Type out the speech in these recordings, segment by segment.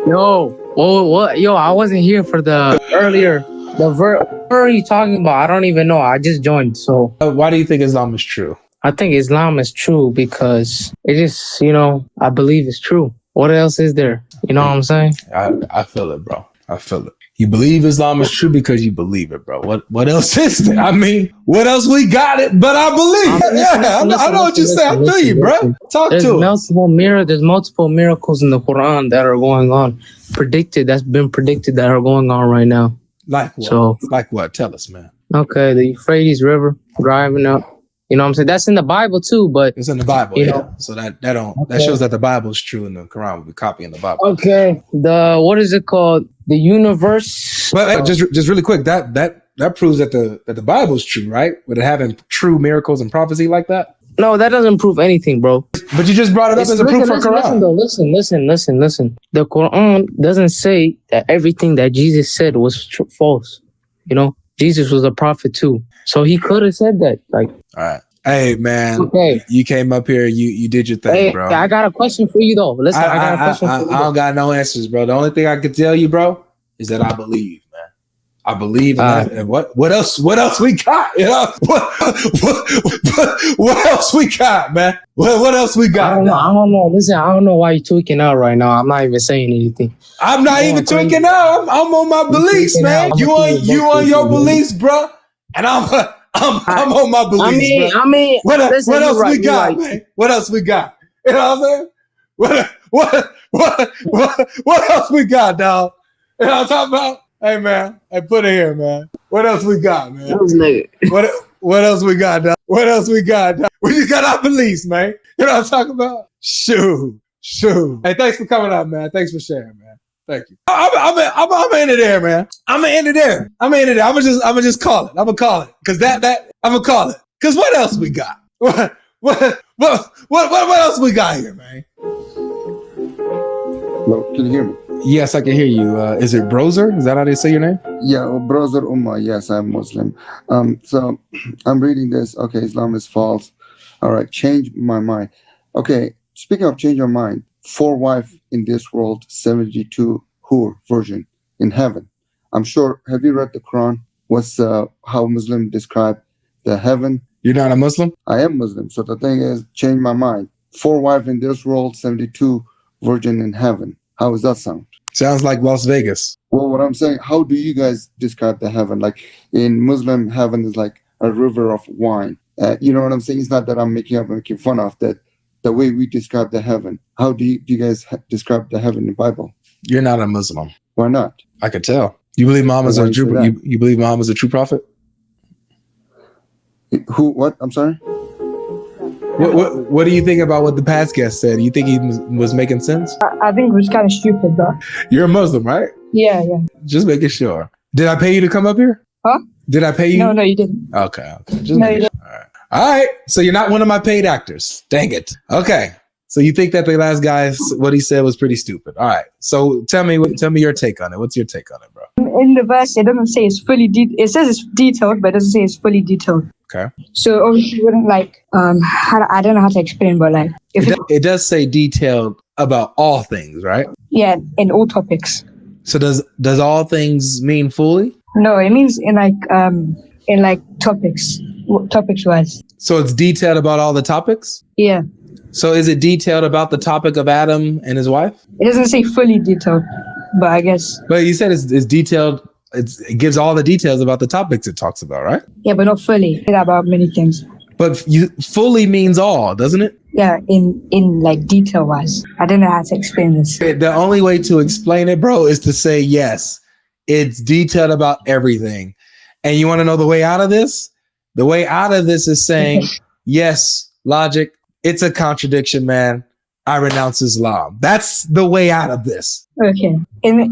Yo, what? Yo, I wasn't here for the earlier. What are you talking about? I don't even know. I just joined, so Why do you think Islam is true? I think Islam is true because it is, I believe it's true. What else is there? You know what I'm saying? I feel it, bro. I feel it. You believe Islam is true because you believe it, bro. What else is there? I mean, what else we got it? But I believe. I know what you're saying. I feel you, bro. Talk to us. There's multiple miracles in the Quran that are going on, that's been predicted that are going on right now. Like what? Like what? Tell us, man. Okay, the Euphrates River driving up. You know what I'm saying? That's in the Bible too, but it's in the Bible, So that shows that the Bible is true and the Quran will be copying the Bible. Okay. What is it called? The universe. But just really quick, that proves that the Bible is true, right? With it having true miracles and prophecy like that? No, that doesn't prove anything, bro. But you just brought it up as a proof for Quran. Listen. The Quran doesn't say that everything that Jesus said was false. Jesus was a prophet too. So he could have said that. All right. Hey, man. Okay. You came up here. You did your thing, bro. I got a question for you, though. Listen, I got a question for you. I don't got no answers, bro. The only thing I can tell you, bro, is that I believe, man. I believe in that. And what else we got? What else we got, man? What else we got? I don't know. Listen, I don't know why you're tweaking out right now. I'm not even saying anything. I'm not even tweaking out. I'm on my beliefs, man. You on your beliefs, bro. And I'm on my beliefs. What else we got, man? What else we got? You know what I'm saying? What else we got, dog? You know what I'm talking about? Hey, man. Hey, put it here, man. What else we got, man? What else we got, dog? What else we got, dog? We just got our beliefs, man. You know what I'm talking about? Shoot. Hey, thanks for coming out, man. Thanks for sharing, man. Thank you. I'm in it there, man. I'm in it there. I'm gonna just call it. I'm gonna call it. Cause I'm gonna call it. Cause what else we got? What else we got here, man? Hello, can you hear me? Yes, I can hear you. Is it Brozer? Is that how they say your name? Yeah, Brozer Ummah. Yes, I'm Muslim. So I'm reading this. Okay, Islam is false. All right, change my mind. Okay, speaking of change your mind, 4 wives in this world, 72 hur virgin in heaven. I'm sure. Have you read the Quran? What's how Muslim describe the heaven? You're not a Muslim? I am Muslim. So the thing is, change my mind. 4 wives in this world, 72 virgin in heaven. How does that sound? Sounds like Las Vegas. Well, what I'm saying, how do you guys describe the heaven? Like in Muslim, heaven is like a river of wine. You know what I'm saying? It's not that I'm making fun of that. The way we describe the heaven. How do you guys describe the heaven in the Bible? You're not a Muslim. Why not? I could tell. You believe Muhammad's a true? You believe Muhammad's a true prophet? Who? What? I'm sorry. What do you think about what the past guest said? You think he was making sense? I think it was kind of stupid, though. You're a Muslim, right? Yeah. Just making sure. Did I pay you to come up here? Huh? Did I pay you? No, you didn't. Okay. Just making sure. All right. So you're not one of my paid actors. Dang it. Okay. So you think that the last guy, what he said was pretty stupid. All right. So tell me your take on it. What's your take on it, bro? In the verse, it doesn't say it's fully detailed. It says it's detailed, but it doesn't say it's fully detailed. Okay. So obviously, you wouldn't I don't know how to explain, but like, if it does say detailed about all things, right? Yeah, in all topics. So does all things mean fully? No, it means in topics wise. So it's detailed about all the topics? Yeah. So is it detailed about the topic of Adam and his wife? It doesn't say fully detailed, but I guess. But you said it's detailed. It gives all the details about the topics it talks about, right? Yeah, but not fully. It's about many things. But you fully means all, doesn't it? Yeah, in like detail wise. I don't know how to explain this. The only way to explain it, bro, is to say yes. It's detailed about everything. And you want to know the way out of this? The way out of this is saying, yes, logic. It's a contradiction, man. I renounce Islam. That's the way out of this. Okay. It's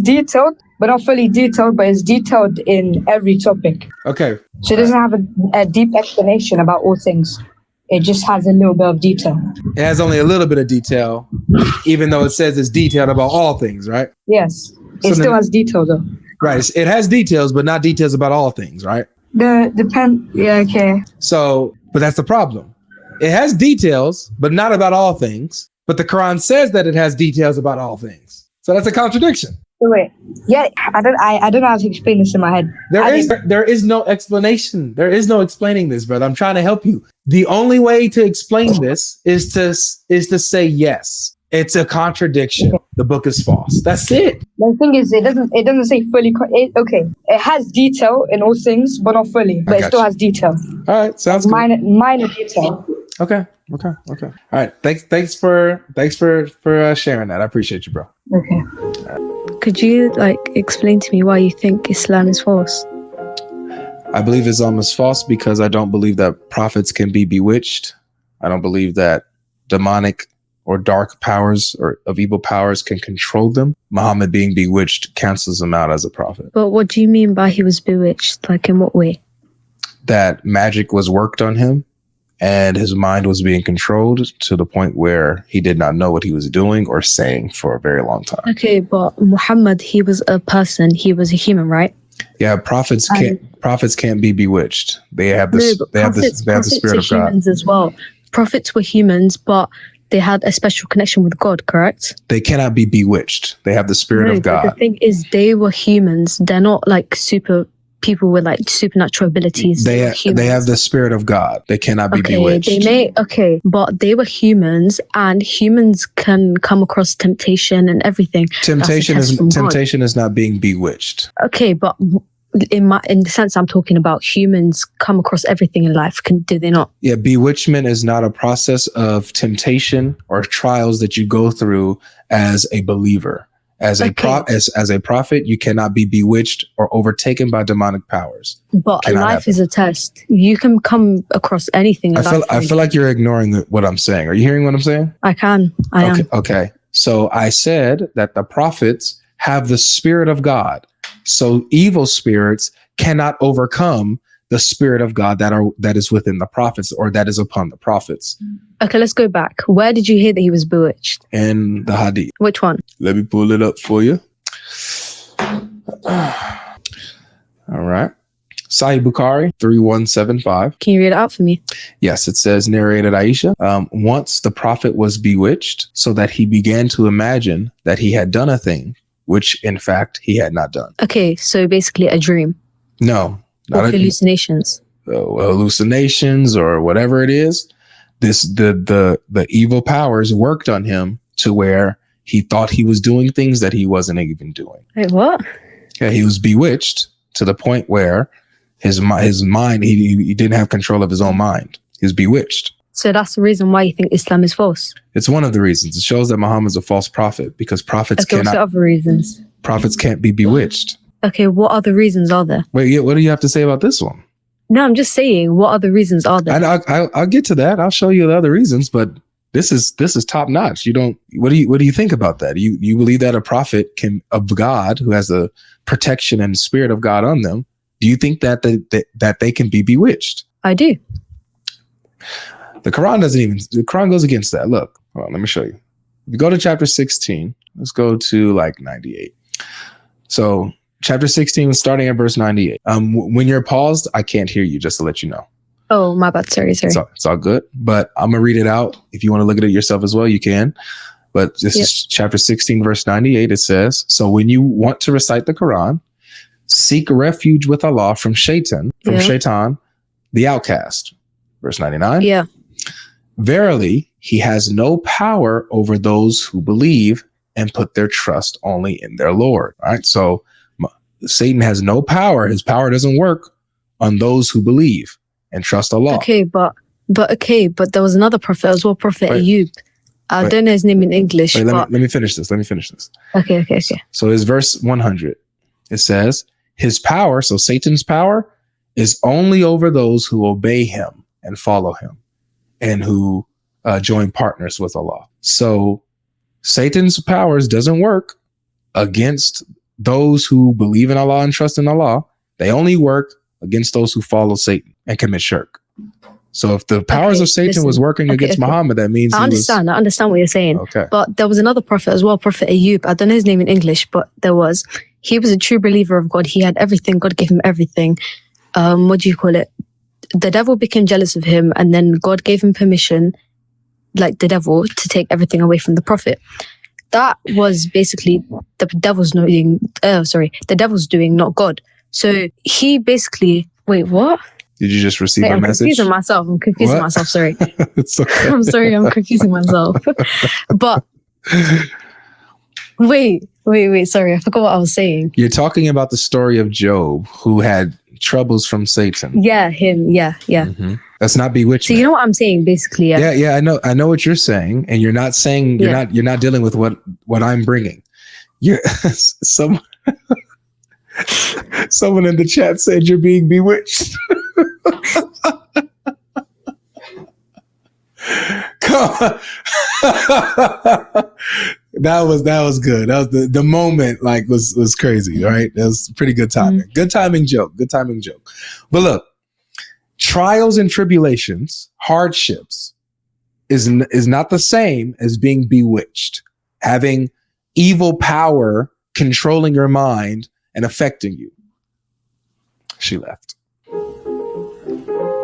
detailed, but not fully detailed, but it's detailed in every topic. Okay. So it doesn't have a deep explanation about all things. It just has a little bit of detail. It has only a little bit of detail, even though it says it's detailed about all things, right? Yes. It still has detail, though. Right. It has details, but not details about all things, right? Yeah, okay. So, but that's the problem. It has details, but not about all things. but the Quran says that it has details about all things. So that's a contradiction. Wait, yeah, I don't know how to explain this in my head. There is no explanation. There is no explaining this, brother. I'm trying to help you. The only way to explain this is to say yes. It's a contradiction. The book is false. That's it. The thing is, it doesn't say fully. Okay, it has detail in all things, but not fully. But it still has detail. All right, sounds good. Minor detail. Okay. All right. Thanks for sharing that. I appreciate you, bro. Okay. Could you explain to me why you think Islam is false? I believe Islam is false because I don't believe that prophets can be bewitched. I don't believe that demonic or dark powers or of evil powers can control them. Muhammad being bewitched cancels him out as a prophet. But what do you mean by he was bewitched? In what way? That magic was worked on him and his mind was being controlled to the point where he did not know what he was doing or saying for a very long time. Okay, but Muhammad, he was a person. He was a human, right? Yeah, prophets can't be bewitched. They have the spirit of God. Humans as well. Prophets were humans, but they had a special connection with God, correct? They cannot be bewitched. They have the spirit of God. The thing is, they were humans. They're not super people with supernatural abilities. They have the spirit of God. They cannot be bewitched. But they were humans, and humans can come across temptation and everything. Temptation is not being bewitched. Okay, but in the sense I'm talking about, humans come across everything in life. Do they not? Yeah, bewitchment is not a process of temptation or trials that you go through as a believer. As a prophet, you cannot be bewitched or overtaken by demonic powers. But life is a test. You can come across anything in life. I feel like you're ignoring what I'm saying. Are you hearing what I'm saying? I am. Okay. So I said that the prophets have the spirit of God. So evil spirits cannot overcome the spirit of God that is within the prophets or that is upon the prophets. Okay, let's go back. Where did you hear that he was bewitched? In the Hadith. Which one? Let me pull it up for you. All right. Sahih Bukhari 3175. Can you read it out for me? Yes, it says, narrated Aisha, once the prophet was bewitched so that he began to imagine that he had done a thing, which in fact he had not done. Okay, so basically a dream. No. Or hallucinations. Hallucinations or whatever it is. The evil powers worked on him to where he thought he was doing things that he wasn't even doing. Wait, what? Yeah, he was bewitched to the point where his mind, he didn't have control of his own mind. He was bewitched. So that's the reason why you think Islam is false? It's one of the reasons. It shows that Muhammad's a false prophet because prophets what's the other reasons? Prophets can't be bewitched. Okay, what other reasons are there? Wait, what do you have to say about this one? No, I'm just saying, what other reasons are there? I'll get to that. I'll show you the other reasons, but this is top notch. What do you think about that? You believe that a prophet of God who has the protection and spirit of God on them? Do you think that they can be bewitched? I do. The Quran goes against that. Look, hold on, let me show you. If you go to chapter 16, let's go to 98. So chapter 16, starting at verse 98. When you're paused, I can't hear you, just to let you know. Oh, my bad. Sorry. It's all good. But I'm going to read it out. If you want to look at it yourself as well, you can. But this is chapter 16, verse 98. It says, so when you want to recite the Quran, seek refuge with Allah from Shaitan, the outcast. Verse 99. Yeah. Verily, he has no power over those who believe and put their trust only in their Lord. All right. So Satan has no power. His power doesn't work on those who believe and trust Allah. Okay, but there was another prophet as well, Prophet Ayub. I don't know his name in English. Let me finish this. Okay. So his verse 100, it says, his power, so Satan's power, is only over those who obey him and follow him and who join partners with Allah. So Satan's powers doesn't work against those who believe in Allah and trust in Allah. They only work against those who follow Satan and commit shirk. So if the powers of Satan was working against Muhammad, that means I understand what you're saying. Okay. But there was another prophet as well, Prophet Ayub. I don't know his name in English, but he was a true believer of God. He had everything. God gave him everything. What do you call it? The devil became jealous of him, and then God gave him permission like the devil to take everything away from the prophet. That was basically the devil's doing, not God. So he basically, wait, what? Did you just receive a I'm message? I'm confusing myself. Sorry. It's okay. I'm sorry. I'm confusing myself. But wait. Sorry. I forgot what I was saying. You're talking about the story of Job, who had troubles from Satan. Yeah, him. Yeah. Mm-hmm. That's not bewitchment. So you know what I'm saying, basically. Yeah. I know what you're saying, and you're not saying you're not dealing with what I'm bringing. You're someone in the chat said you're being bewitched. Come on. That was good. That was the moment, like, was crazy, right? That was pretty good timing. Mm-hmm. Good timing joke. But look, trials and tribulations, hardships is not the same as being bewitched, having evil power controlling your mind and affecting you. She left.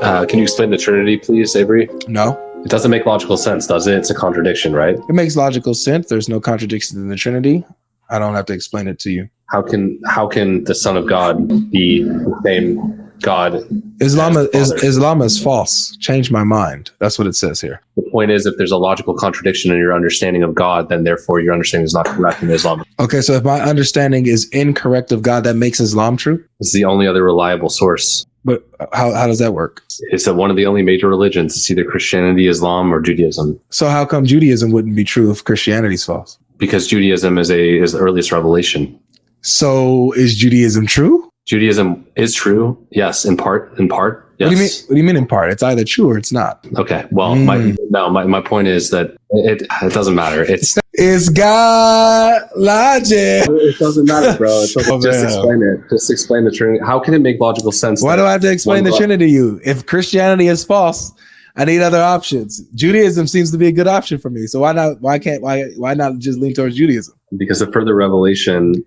Can you explain the Trinity, please, Avery? No. It doesn't make logical sense, does it? It's a contradiction, right? It makes logical sense. There's no contradiction in the Trinity. I don't have to explain it to you. How can the Son of God be the same God? Islam is false. Change my mind. That's what it says here. The point is, if there's a logical contradiction in your understanding of God, then therefore your understanding is not correct in Islam. Okay, so if my understanding is incorrect of God, that makes Islam true? It's the only other reliable source. But how does that work? It's one of the only major religions. It's either Christianity, Islam, or Judaism. So how come Judaism wouldn't be true if Christianity is false? Because Judaism is the earliest revelation. So is Judaism true? Judaism is true. Yes, in part. Yes. What do you mean in part? It's either true or it's not. Okay. Well, my point is that it doesn't matter. It's God logic. It doesn't matter, bro. Just explain it. Just explain the Trinity. How can it make logical sense? Why do I have to explain the Trinity to you? If Christianity is false, I need other options. Judaism seems to be a good option for me. So why not? Why not just lean towards Judaism? Because the further revelation.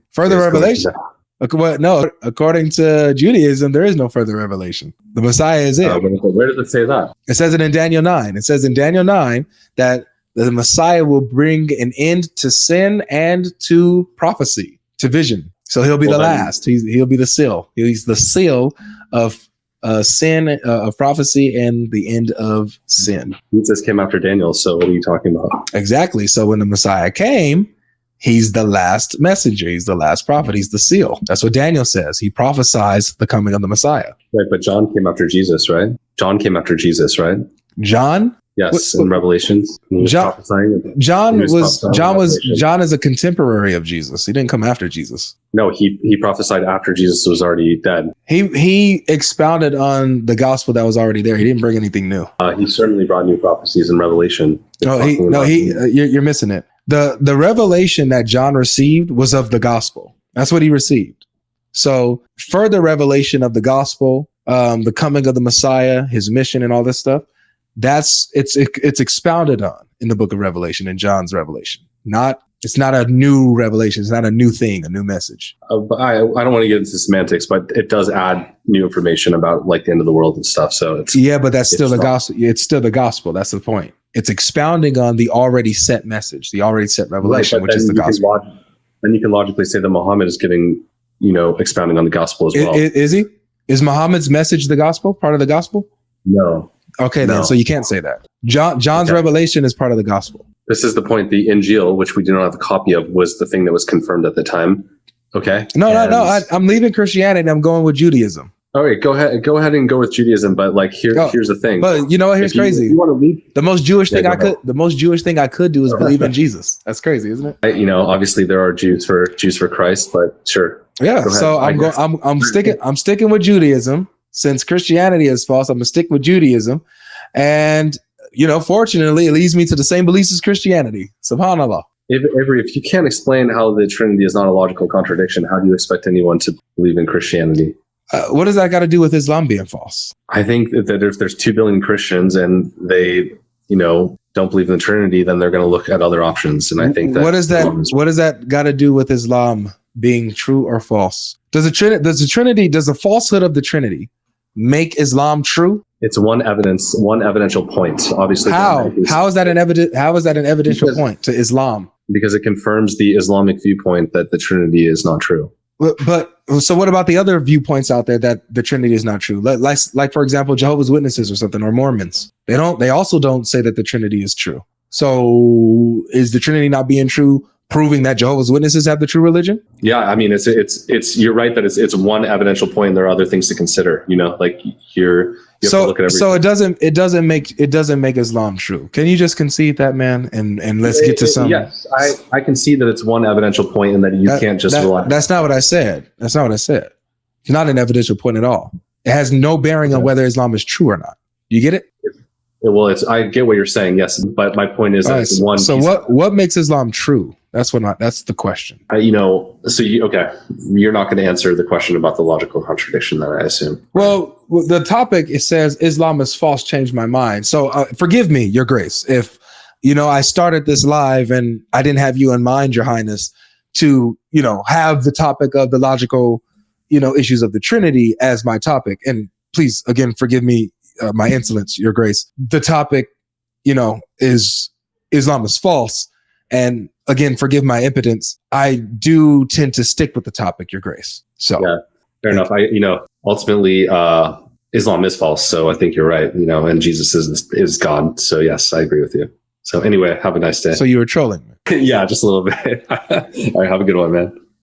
No, according to Judaism, there is no further revelation. The Messiah is it. Where does it say that? It says it in Daniel 9. It says in Daniel 9 that the Messiah will bring an end to sin and to prophecy, to vision. So he'll be the last. He'll be the seal. He's the seal of sin, of prophecy, and the end of sin. Jesus came after Daniel. So what are you talking about? Exactly. So when the Messiah came, he's the last messenger. He's the last prophet. He's the seal. That's what Daniel says. He prophesies the coming of the Messiah. Right, but John came after Jesus, right? John? Yes, in Revelations. John is a contemporary of Jesus. He didn't come after Jesus. No, he prophesied after Jesus was already dead. He expounded on the gospel that was already there. He didn't bring anything new. He certainly brought new prophecies in Revelation. You're missing it. The revelation that John received was of the gospel. That's what he received. So further revelation of the gospel, the coming of the Messiah, his mission, and all this stuff, it's expounded on in the book of Revelation, in John's revelation. It's not a new revelation. It's not a new thing, a new message. But I don't want to get into semantics, but it does add new information about like the end of the world and stuff. So but that's still the gospel. It's still the gospel. That's the point. It's expounding on the already set message, the already set revelation, right, which is the gospel. Then you can logically say that Muhammad is giving, expounding on the gospel as well. Is he? Is Muhammad's message the gospel, part of the gospel? No. Okay, then. So you can't say that. John's revelation is part of the gospel. This is the point. The Injil, which we do not have a copy of, was the thing that was confirmed at the time. Okay. No. I'm leaving Christianity and I'm going with Judaism. All right, go ahead and go with Judaism. But like here's the thing. But you know what? Here's crazy. You want to leave? The most Jewish thing I could do is believe in Jesus. That's crazy, isn't it? Obviously there are Jews for Christ, but sure. Yeah. So I'm sticking with Judaism. Since Christianity is false, I'm gonna stick with Judaism. And fortunately, it leads me to the same beliefs as Christianity. SubhanAllah. If you can't explain how the Trinity is not a logical contradiction, how do you expect anyone to believe in Christianity? What does that got to do with Islam being false? I think that if there's 2 billion Christians and they, don't believe in the Trinity, then they're going to look at other options. And I think that what does that got to do with Islam being true or false? Does the falsehood of the Trinity make Islam true? It's one evidential point. Obviously, how is that an evidential point to Islam? Because it confirms the Islamic viewpoint that the Trinity is not true. But so what about the other viewpoints out there that the Trinity is not true? Like for example, Jehovah's Witnesses or something, or Mormons. They also don't say that the Trinity is true. So is the Trinity not being true, proving that Jehovah's Witnesses have the true religion? Yeah, I mean, it's you're right that it's one evidential point. And there are other things to consider. You know, like you have to look at everything. So it doesn't make Islam true. Can you just concede that, man? And let's get to some. Yes, I can see that it's one evidential point, and that you can't just rely. That's not what I said. It's not an evidential point at all. It has no bearing on whether Islam is true or not. You get it? Well, I get what you're saying, yes, but my point is that one. So what makes Islam true? That's the question. You're not going to answer the question about the logical contradiction, then, I assume. Well, the topic, it says Islam is false, changed my mind. So forgive me, Your Grace, if I started this live and I didn't have you in mind, Your Highness, to have the topic of the logical issues of the Trinity as my topic. And please, again, forgive me. My insolence, Your Grace. The topic, is Islam is false. And again, forgive my impotence. I do tend to stick with the topic, Your Grace. So yeah, fair enough. Ultimately, Islam is false. So I think you're right. And Jesus is God. So yes, I agree with you. So anyway, have a nice day. So you were trolling me. Yeah, just a little bit. All right, have a good one, man.